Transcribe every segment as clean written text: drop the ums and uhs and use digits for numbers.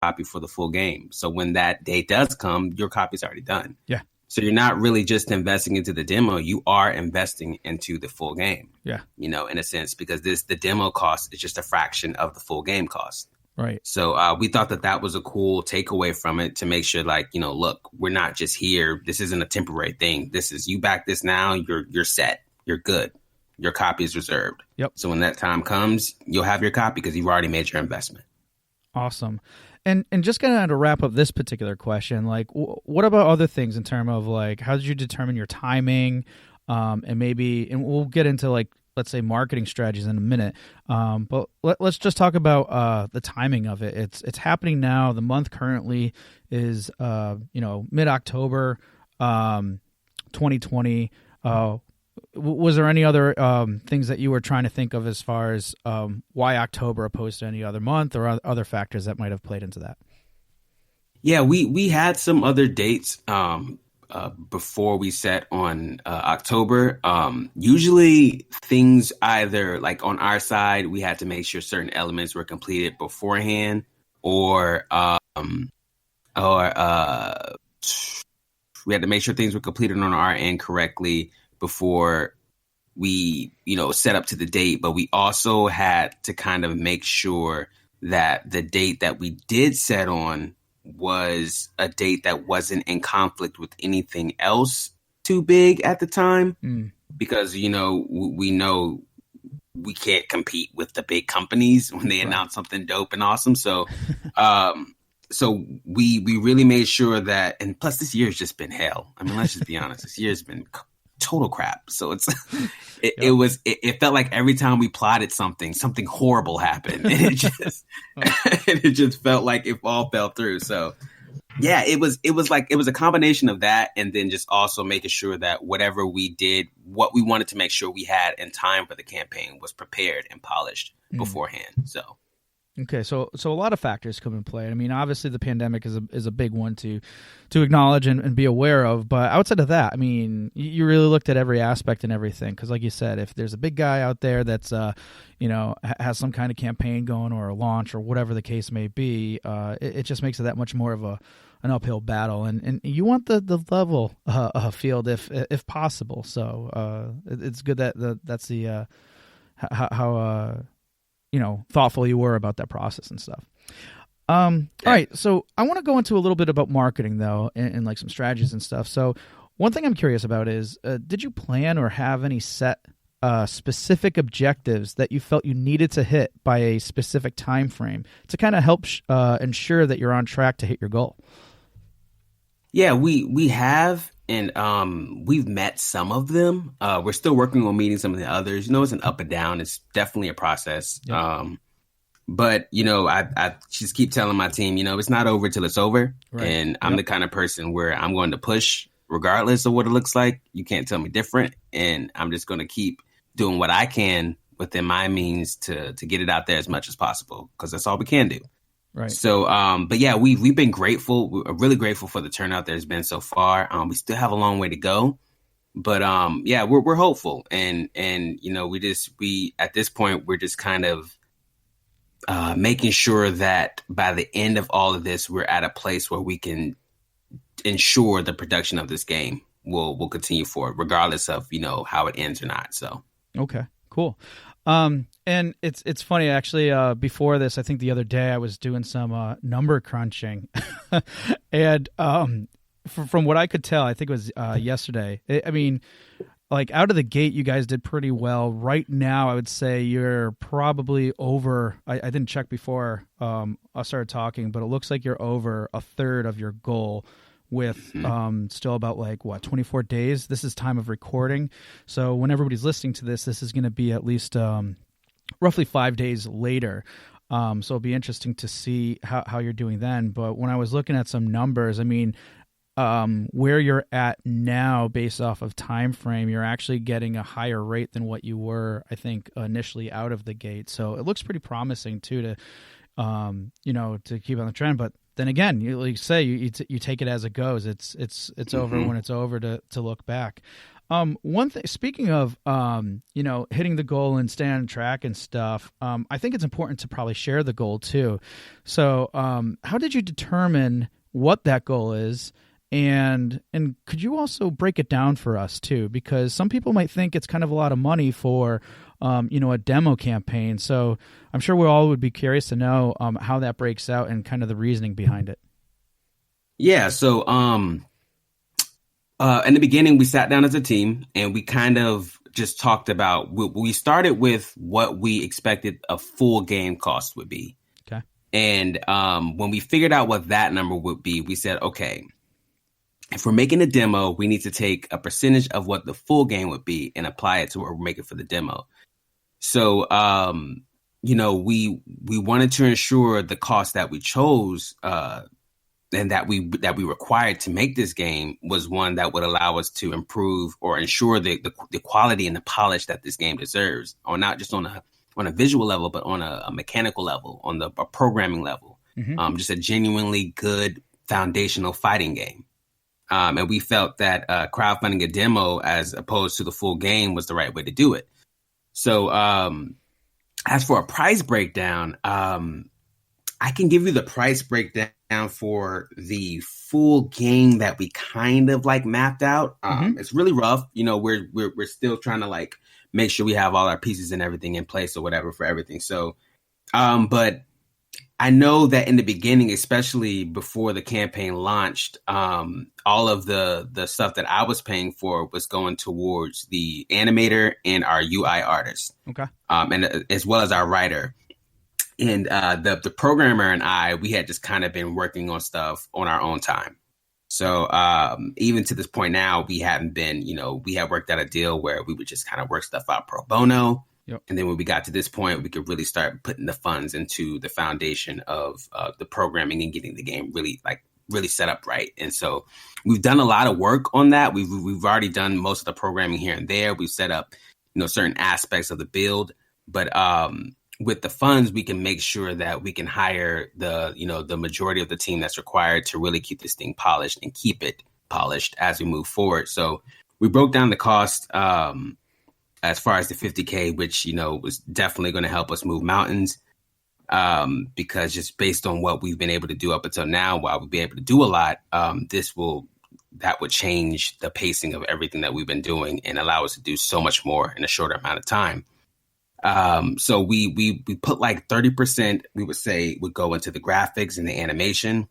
copy for the full game. So when that date does come, your copy's already done. Yeah. So you're not really just investing into the demo. You are investing into the full game. Yeah. In a sense, because the demo cost is just a fraction of the full game cost. Right. So we thought that was a cool takeaway from it, to make sure, like, look, we're not just here. This isn't a temporary thing. This is, you back this now, you're set. You're good. Your copy is reserved. Yep. So when that time comes, you'll have your copy because you've already made your investment. Awesome. And just kind of to wrap up this particular question, like, what about other things in terms of, like, how did you determine your timing? And we'll get into, like, let's say marketing strategies in a minute. But let's just talk about the timing of it. It's happening now. The month currently is mid-October 2020. Was there any other things that you were trying to think of as far as why October opposed to any other month, or other factors that might have played into that? Yeah, we had some other dates before we set on October. Usually things either, like, on our side, we had to make sure certain elements were completed beforehand, or we had to make sure things were completed on our end correctly before we, set up to the date. But we also had to kind of make sure that the date that we did set on was a date that wasn't in conflict with anything else too big at the time. Because, we know we can't compete with the big companies when they announce something dope and awesome. So, so we really made sure that, and plus this year's just been hell. I mean, let's just be honest. This year's been total crap. So it felt like every time we plotted something horrible happened, and it just felt like it all fell through. So yeah, it was a combination of that, and then just also making sure that whatever we did, what we wanted to make sure we had in time for the campaign, was prepared and polished beforehand. So. Okay, so a lot of factors come in play. I mean, obviously the pandemic is a big one to acknowledge and be aware of. But outside of that, I mean, you really looked at every aspect and everything. Because, like you said, if there's a big guy out there that's has some kind of campaign going, or a launch, or whatever the case may be, it just makes it that much more of an uphill battle. And you want the level field if possible. So it's good that's the how thoughtful you were about that process and stuff. All right. So I want to go into a little bit about marketing, though, and like some strategies and stuff. So one thing I'm curious about is, did you plan or have any set specific objectives that you felt you needed to hit by a specific time frame to kind of help ensure that you're on track to hit your goal? Yeah, we have. And we've met some of them. We're still working on meeting some of the others. It's an up and down. It's definitely a process. Yep. But, I just keep telling my team, it's not over till it's over. Right. And I'm the kind of person where I'm going to push regardless of what it looks like. You can't tell me different. And I'm just going to keep doing what I can within my means to get it out there as much as possible, because that's all we can do. Right. So, but yeah, we've been grateful. We're really grateful for the turnout there's been so far. We still have a long way to go, but yeah, we're hopeful, and we at this point we're just kind of making sure that by the end of all of this, we're at a place where we can ensure the production of this game will continue forward, regardless of how it ends or not. So okay, cool. And it's funny, actually, before this, I think the other day I was doing some number crunching and from what I could tell, I think it was yesterday. I mean, like, out of the gate, you guys did pretty well. Right now, I would say you're probably over. I didn't check before I started talking, but it looks like you're over a third of your goal with still about 24 days. This is time of recording. So when everybody's listening to this is going to be at least roughly 5 days later. So it'll be interesting to see how you're doing then. But when I was looking at some numbers, I mean, where you're at now based off of time frame, you're actually getting a higher rate than what you were, I think, initially out of the gate. So it looks pretty promising too to keep on the trend. But then again, you take it as it goes. It's over when it's over to look back. One thing, speaking of, hitting the goal and staying on track and stuff, I think it's important to probably share the goal too. So, how did you determine what that goal is? And could you also break it down for us too? Because some people might think it's kind of a lot of money for, a demo campaign. So I'm sure we all would be curious to know, how that breaks out and kind of the reasoning behind it. Yeah. So, in the beginning, we sat down as a team and we kind of just talked about, we started with what we expected a full game cost would be. Okay. And when we figured out what that number would be, we said, okay, if we're making a demo, we need to take a percentage of what the full game would be and apply it to what we're making for the demo. So, we wanted to ensure the cost that we chose, and that we required to make this game was one that would allow us to improve or ensure the quality and the polish that this game deserves, or not just on a visual level, but on a mechanical level, on a programming level. Mm-hmm. Just a genuinely good foundational fighting game. And we felt that crowdfunding a demo as opposed to the full game was the right way to do it. So as for a price breakdown, I can give you the price breakdown for the full game that we kind of like mapped out. It's really rough. We're still trying to like make sure we have all our pieces and everything in place or whatever for everything. So, but I know that in the beginning, especially before the campaign launched, all of the stuff that I was paying for was going towards the animator and our UI artist. Okay. And as well as our writer. And the programmer and we had just kind of been working on stuff on our own time. So even to this point now, we haven't been, we have worked out a deal where we would just kind of work stuff out pro bono. Yep. And then when we got to this point, we could really start putting the funds into the foundation of the programming and getting the game really set up right. And so we've done a lot of work on that. We've already done most of the programming here and there. We've set up, certain aspects of the build, but with the funds, we can make sure that we can hire the majority of the team that's required to really keep this thing polished and keep it polished as we move forward. So we broke down the cost as far as the $50K, which, was definitely going to help us move mountains, because just based on what we've been able to do up until now, while we've been able to do a lot, that would change the pacing of everything that we've been doing and allow us to do so much more in a shorter amount of time. So we put like 30%, we would say, would go into the graphics and the animation.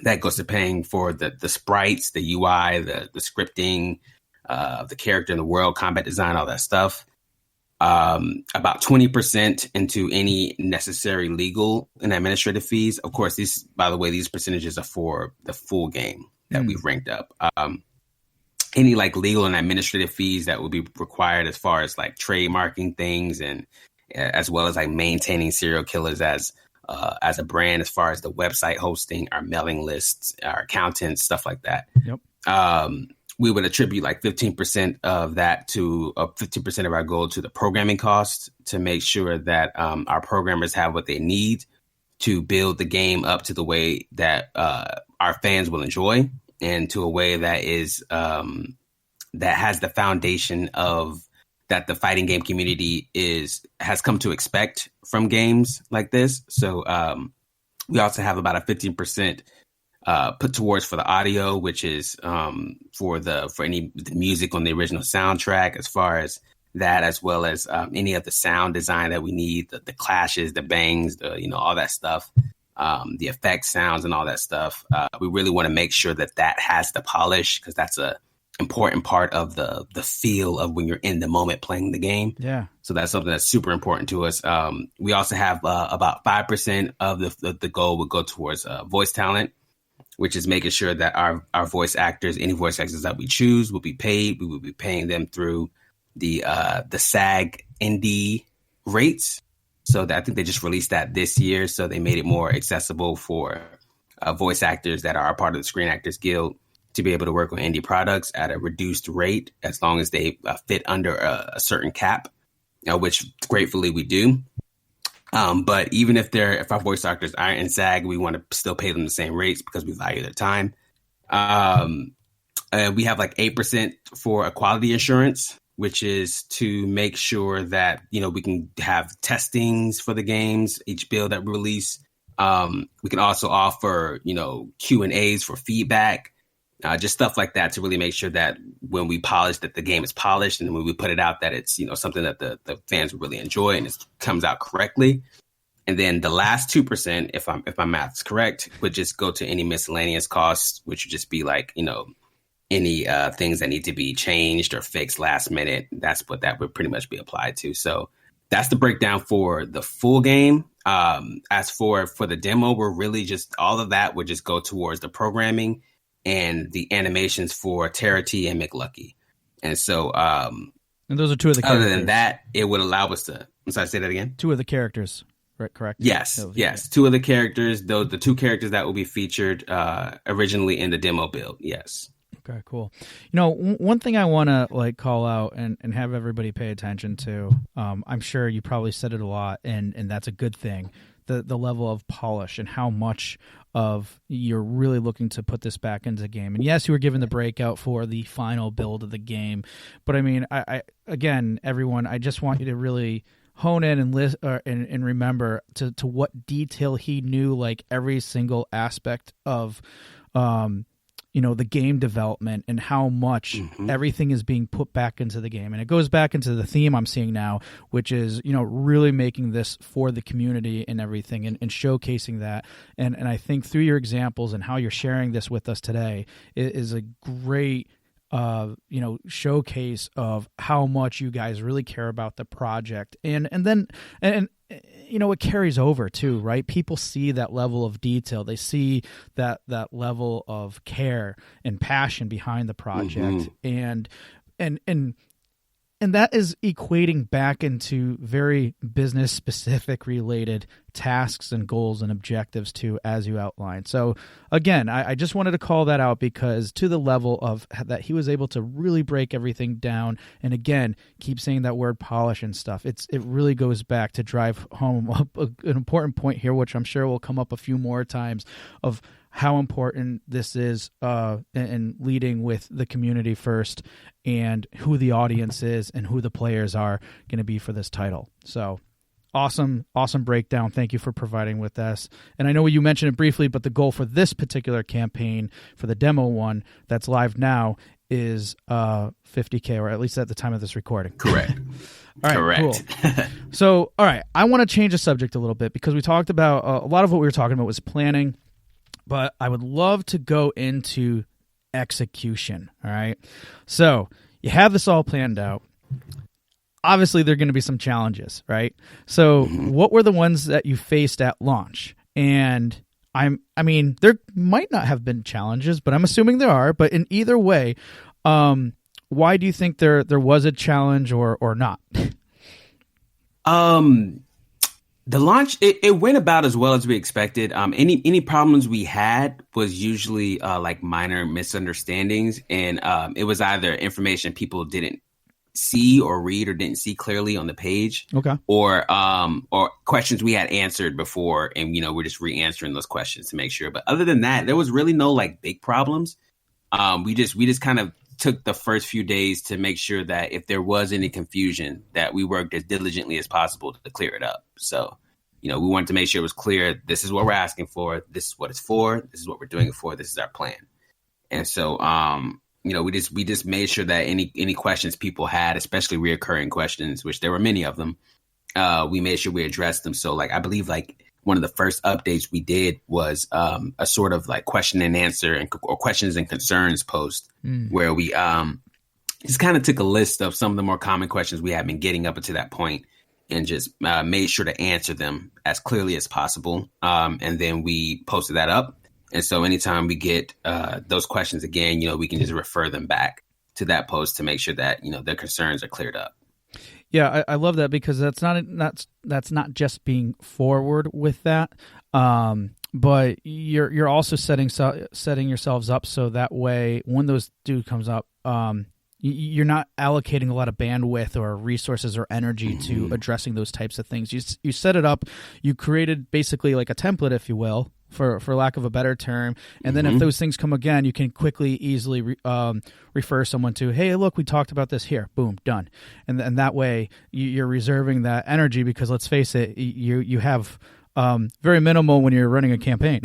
That goes to paying for the sprites, the UI, the scripting, the character in the world, combat design, all that stuff. About 20% into any necessary legal and administrative fees. Of course, these percentages are for the full game that we've ranked up. Any like legal and administrative fees that would be required as far as like trademarking things, and as well as like maintaining Serial Killers as a brand, as far as the website hosting, our mailing lists, our accountants, stuff like that. Yep. We would attribute like 15% of that to 15% of our goal to the programming costs, to make sure that our programmers have what they need to build the game up to the way that our fans will enjoy, and to a way that is that has the foundation of that the fighting game community has come to expect from games like this. So we also have about a 15% put towards for the audio, which is for any the music on the original soundtrack, as far as that, as well as any of the sound design that we need, the clashes, the bangs, all that stuff. The effect sounds and all that stuff. We really want to make sure that has the polish, because that's a important part of the feel of when you're in the moment playing the game. Yeah. So that's something that's super important to us. We also have about 5% of the goal would go towards voice talent, which is making sure that our voice actors, any voice actors that we choose, will be paid. We will be paying them through the SAG ND rates. So I think they just released that this year. So they made it more accessible for voice actors that are a part of the Screen Actors Guild to be able to work on indie products at a reduced rate, as long as they fit under a certain cap, which gratefully we do. But even if our voice actors aren't in SAG, we want to still pay them the same rates because we value their time. We have like 8% for a quality assurance, which is to make sure that, we can have testings for the games, each build that we release. We can also offer, Q&As for feedback, just stuff like that to really make sure that when we polish, that the game is polished, and when we put it out, that it's, something that the fans will really enjoy and it comes out correctly. And then the last 2%, if my math is correct, would just go to any miscellaneous costs, which would just be like, any things that need to be changed or fixed last minute. That's what that would pretty much be applied to. So that's the breakdown for the full game. As for the demo, we're really just, all of that would just go towards the programming and the animations for Charity and McLucky. And so, and those are two of the characters. Other than that, it would allow us to, I'm sorry, say that again? Two of the characters, right? Correct? Yes. Two of the characters, the two characters that will be featured originally in the demo build. Yes. Okay, cool. One thing I want to call out and have everybody pay attention to, I'm sure you probably said it a lot, and that's a good thing, the level of polish and how much of you're really looking to put this back into the game. And yes, you were given the breakout for the final build of the game, but I mean, I again, everyone, I just want you to really hone in and list and remember to what detail he knew, like every single aspect of the game development and how much everything is being put back into the game. And it goes back into the theme I'm seeing now, which is, really making this for the community and everything, and showcasing that. And I think through your examples and how you're sharing this with us today is a great showcase of how much you guys really care about the project. And it carries over too, right? People see that level of detail. They see that level of care and passion behind the project. And that is equating back into very business specific related tasks and goals and objectives too, as you outlined. So again, I just wanted to call that out, because to the level of that he was able to really break everything down, and again, keep saying that word polish and stuff. It really goes back to drive home an important point here, which I'm sure will come up a few more times, of how important this is, and leading with the community first, and who the audience is and who the players are going to be for this title. So awesome breakdown. Thank you for providing with us. And I know you mentioned it briefly, but the goal for this particular campaign, for the demo one that's live now, is $50K, or at least at the time of this recording. Correct. All right, correct. Cool. So, all right, I want to change the subject a little bit, because we talked about a lot of what we were talking about was planning, but I would love to go into execution. All right. So you have this all planned out. Obviously, there are going to be some challenges, right? So what were the ones that you faced at launch? And I mean, there might not have been challenges, but I'm assuming there are. But in either way, why do you think there was a challenge or not? The launch, it went about as well as we expected. Any problems we had was usually like minor misunderstandings, and it was either information people didn't see or read or didn't see clearly on the page, okay, or questions we had answered before, and we're just re-answering those questions to make sure. But other than that, there was really no like big problems. We just kind of took the first few days to make sure that if there was any confusion, that we worked as diligently as possible to clear it up. So, we wanted to make sure it was clear. This is what we're asking for. This is what it's for. This is what we're doing it for. This is our plan. And so, we just made sure that any questions people had, especially reoccurring questions, which there were many of them, we made sure we addressed them. So, like, I believe like one of the first updates we did was a sort of like question and answer or questions and concerns post, where we just kind of took a list of some of the more common questions we had been getting up until that point, and just made sure to answer them as clearly as possible. And then we posted that up. And so anytime we get those questions again, we can just refer them back to that post to make sure that, their concerns are cleared up. Yeah, I love that, because that's not just being forward with that, but you're also setting yourselves up so that way when those comes up, you're not allocating a lot of bandwidth or resources or energy to addressing those types of things. You set it up. You created basically like a template, if you will, for lack of a better term. And then if those things come again, you can quickly, easily refer someone to, hey, look, we talked about this here. Boom, done. And that way you're reserving that energy, because let's face it, you have very minimal when you're running a campaign.